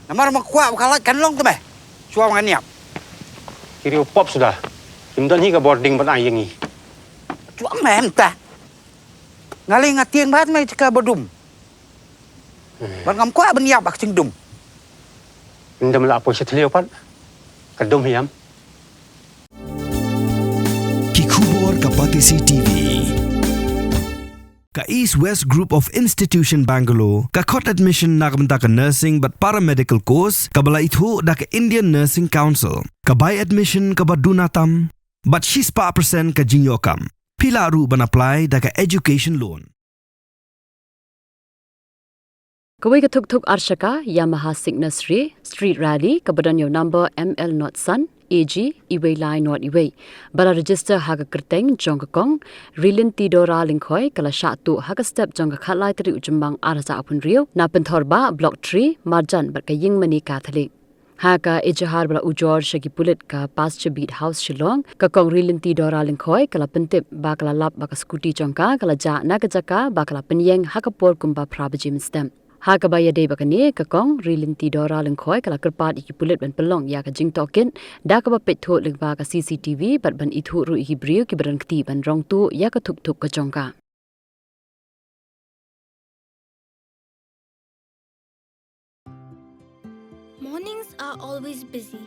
Nama orang kuat kalah kan long tu be. Cua makan niap. Kiri pop sudah. Himdan hi ka boarding ban ai yangi. Cua mem ta. Ngalih ngatieng bat mai cika bodum. Ban ngam kuat ban niap bak cingdum. Himdan la apo sethleo pat. Kadum hiam. Kikubor Kapatisi TV. Ka East West Group of Institution Bangalore, ka khot admission nakamta ka nursing but paramedical course, ka bala ithu da ka Indian Nursing Council, ka buy admission ka badunatam, but she's pa percent ka jinyokam. Pila ru ban apply da ka education loan. Kawai ka tuk arshaka Yamaha Cygnus Street Rally kabadan yo number ML not Sun AG Iway Line not Iway bala register haga kerteng jong kong rilin tidora lingkhoi kala Shah tu haga step jong khalai tri ujumbang arasa apun rio na penthorba block 3 Najan bar ka Ïingmane Catholic haga Ujor bala Ujor shagi Pulit ka pasture beat house Shillong ka kong rilin tidora lingkhoi kala pentip ba kala lap ba ka Scooty jong ka kala ja na ka jaka ba kala penyeng haga por kumba prabajim stem Haga baya day bakani kakong rilin tidora lengkhoi kala kerpat iki Pulit ban pelong ya ka jing token da ka ba petho lengba ka CCTV bat ban ithu ru iki brio ki baran kti ban rong tu ya ka thuk ka chongka Mornings are always busy.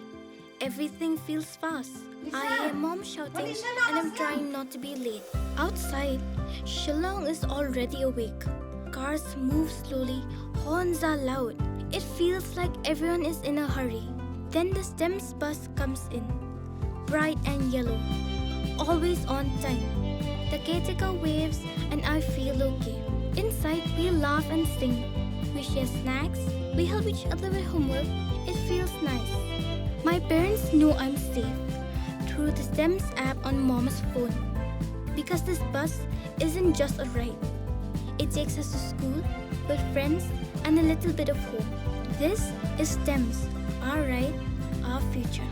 Everything feels fast. I hear mom shouting and I'm trying not to be late. Outside, Shillong is already awake. Cars move slowly, horns are loud. It feels like everyone is in a hurry. Then the STEMS bus comes in, bright and yellow, always on time. The caretaker waves and I feel okay. Inside we laugh and sing. We share snacks, we help each other with homework. It feels nice. My parents know I'm safe through the STEMS app on mom's phone. Because this bus isn't just a ride. It takes us to school with friends and a little bit of hope. This is STEMS, our ride, our future.